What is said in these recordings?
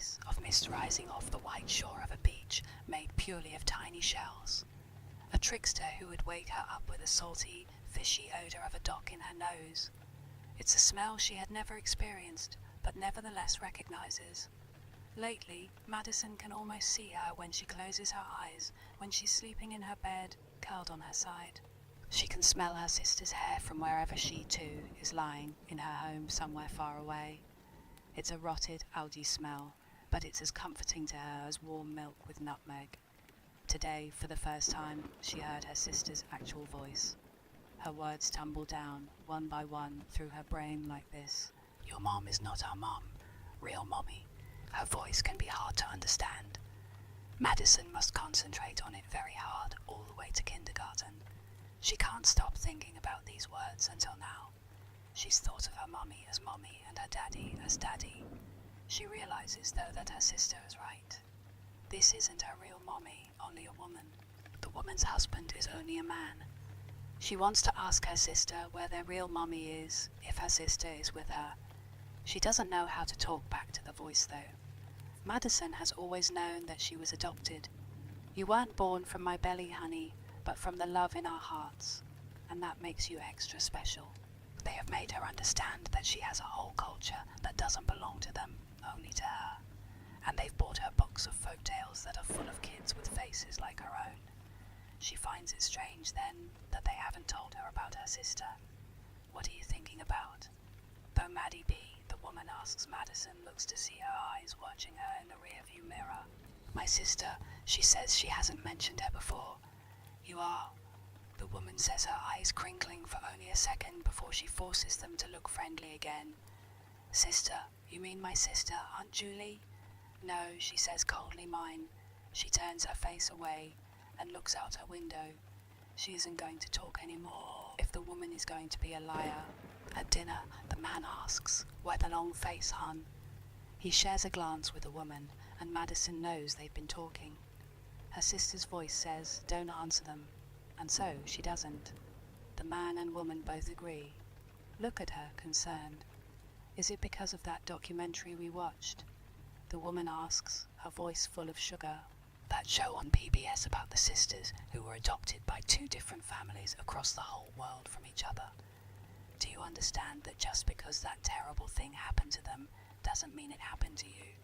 face of mist rising off the white shore of a beach made purely of tiny shells. A trickster who would wake her up with a salty, fishy odour of a dock in her nose. It's a smell she had never experienced, but nevertheless recognises. Lately, Madison can almost see her when she closes her eyes, when she's sleeping in her bed, curled on her side. She can smell her sister's hair from wherever she, too, is lying in her home somewhere far away. It's a rotted, algae smell, but it's as comforting to her as warm milk with nutmeg. Today, for the first time, she heard her sister's actual voice. Her words tumble down, one by one, through her brain like this. Your mom is not our mom, real mommy. Her voice can be hard to understand. Madison must concentrate on it very hard all the way to kindergarten. She can't stop thinking about these words until now. She's thought of her mummy as mommy and her daddy as daddy. She realizes, though, that her sister is right. This isn't her real mommy, only a woman. The woman's husband is only a man. She wants to ask her sister where their real mommy is, if her sister is with her. She doesn't know how to talk back to the voice, though. Madison has always known that she was adopted. You weren't born from my belly, honey, but from the love in our hearts, and that makes you extra special. They have made her understand that she has a whole culture that doesn't belong to them, only to her. And they've bought her books of folk tales that are full of kids with faces like her own. She finds it strange, then, that they haven't told her about her sister. What are you thinking about? Though Maddie B., the woman asks Madison, looks to see her eyes watching her in the rearview mirror. My sister, she says she hasn't mentioned her before. You are. The woman says, her eyes crinkling for only a second before she forces them to look friendly again. Sister, you mean my sister, Aunt Julie? No, she says coldly, mine. She turns her face away and looks out her window. She isn't going to talk anymore if the woman is going to be a liar. At dinner, the man asks, why the long face, hon? He shares a glance with the woman, and Madison knows they've been talking. Her sister's voice says, don't answer them, and so she doesn't. The man and woman both agree. Look at her, concerned. Is it because of that documentary we watched? The woman asks, her voice full of sugar. That show on PBS about the sisters who were adopted by two different families across the whole world from each other. Do you understand that just because that terrible thing happened to them doesn't mean it happened to you?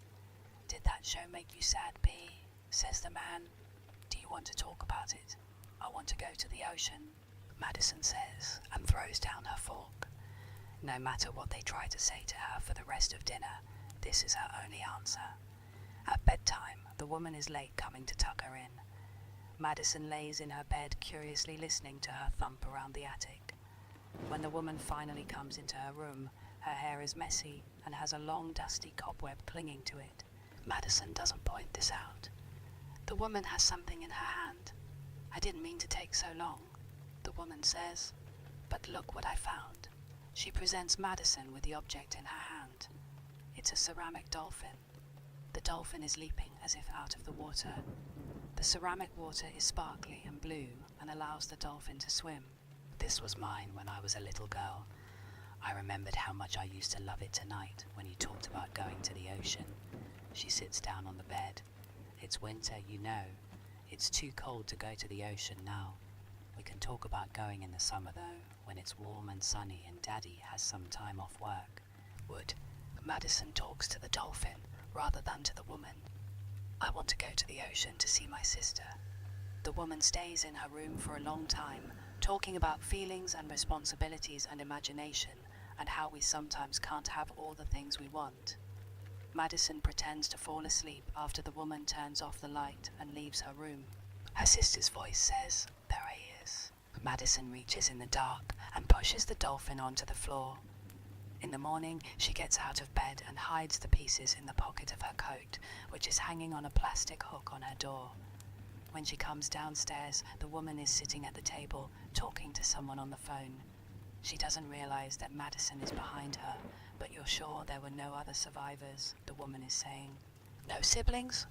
Did that show make you sad, B? Says the man. Do you want to talk about it? I want to go to the ocean, Madison says, and throws down her fork. No matter what they try to say to her for the rest of dinner, this is her only answer. At bedtime, the woman is late coming to tuck her in. Madison lays in her bed, curiously listening to her thump around the attic. When the woman finally comes into her room, her hair is messy and has a long, dusty cobweb clinging to it. Madison doesn't point this out. The woman has something in her hand. I didn't mean to take so long, the woman says. But look what I found. She presents Madison with the object in her hand. It's a ceramic dolphin. The dolphin is leaping as if out of the water. The ceramic water is sparkly and blue and allows the dolphin to swim. This was mine when I was a little girl. I remembered how much I used to love it tonight when you talked about going to the ocean. She sits down on the bed. It's winter, you know. It's too cold to go to the ocean now. We can talk about going in the summer though, when it's warm and sunny and Daddy has some time off work. Would Madison talks to the dolphin rather than to the woman. I want to go to the ocean to see my sister. The woman stays in her room for a long time, talking about feelings and responsibilities and imagination, and how we sometimes can't have all the things we want. Madison pretends to fall asleep after the woman turns off the light and leaves her room. Her sister's voice says, there he is. Madison reaches in the dark and pushes the dolphin onto the floor. In the morning, she gets out of bed and hides the pieces in the pocket of her coat, which is hanging on a plastic hook on her door. When she comes downstairs, the woman is sitting at the table, talking to someone on the phone. She doesn't realize that Madison is behind her, but you're sure there were no other survivors, the woman is saying. No siblings?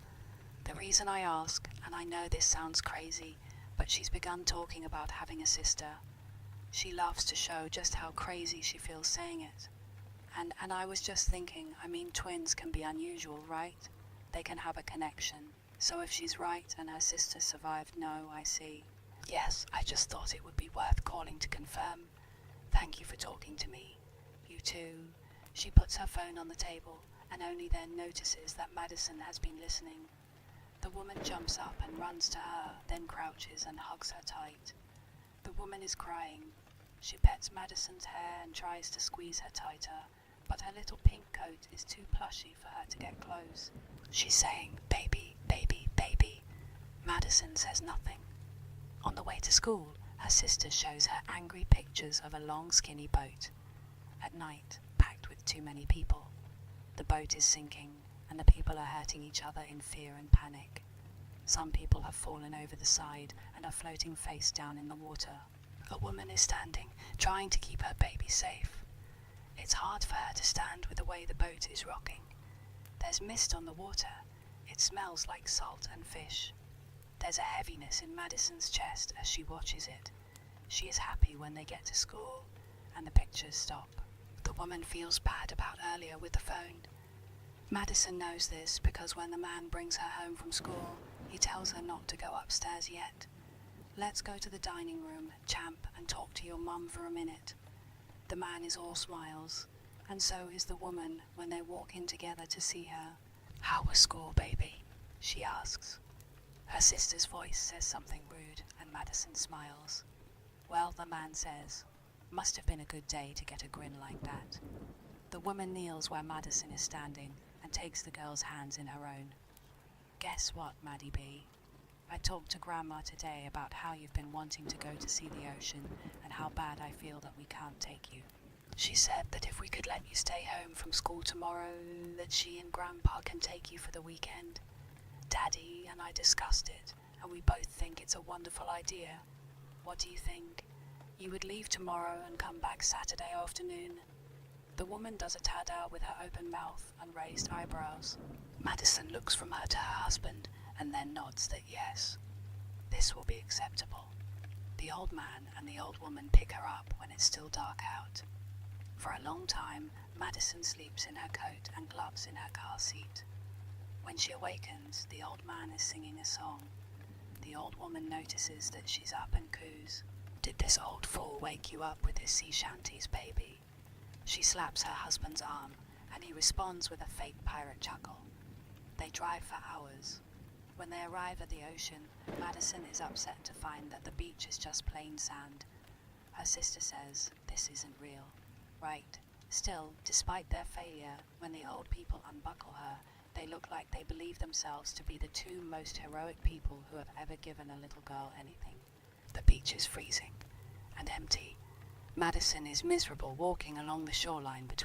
The reason I ask, and I know this sounds crazy, but she's begun talking about having a sister. She loves to show just how crazy she feels saying it. And I was just thinking, twins can be unusual, right? they can have a connection. So if she's right and her sister survived, no, I see. Yes, I just thought it would be worth calling to confirm. Thank you for talking to me. You too. She puts her phone on the table and only then notices that Madison has been listening. The woman jumps up and runs to her, then crouches and hugs her tight. The woman is crying. She pets Madison's hair and tries to squeeze her tighter, but her little pink coat is too plushy for her to get close. She's saying, "Baby, baby, baby." Madison says nothing. On the way to school, her sister shows her angry pictures of a long, skinny boat. At night, packed with too many people. The boat is sinking, and the people are hurting each other in fear and panic. Some people have fallen over the side and are floating face down in the water. A woman is standing, trying to keep her baby safe. It's hard for her to stand with the way the boat is rocking. There's mist on the water. It smells like salt and fish. There's a heaviness in Madison's chest as she watches it. She is happy when they get to school, and the pictures stop. The woman feels bad about earlier with the phone. Madison knows this because when the man brings her home from school, he tells her not to go upstairs yet. "Let's go to the dining room, champ, and talk to your mum for a minute." The man is all smiles, and so is the woman when they walk in together to see her. "How was school, baby?" she asks. Her sister's voice says something rude, and Madison smiles. "Well," the man says, "must have been a good day to get a grin like that." The woman kneels where Madison is standing and takes the girl's hands in her own. "Guess what, Maddie B? I talked to Grandma today about how you've been wanting to go to see the ocean and how bad I feel that we can't take you. She said that if we could let you stay home from school tomorrow, that she and Grandpa can take you for the weekend. Daddy and I discussed it, and we both think it's a wonderful idea. What do you think? You would leave tomorrow and come back Saturday afternoon?" The woman does a tada with her open mouth and raised eyebrows. Madison looks from her to her husband and then nods that yes, this will be acceptable. The old man and the old woman pick her up when it's still dark out. For a long time, Madison sleeps in her coat and gloves in her car seat. When she awakens, the old man is singing a song. The old woman notices that she's up and coos. "Did this old fool wake you up with his sea shanties, baby?" She slaps her husband's arm, and he responds with a fake pirate chuckle. They drive for hours. When they arrive at the ocean, Madison is upset to find that the beach is just plain sand. Her sister says, "This isn't real." Right. Still, despite their failure, when the old people unbuckle her, they look like they believe themselves to be the two most heroic people who have ever given a little girl anything. The beach is freezing and empty. Madison is miserable walking along the shoreline between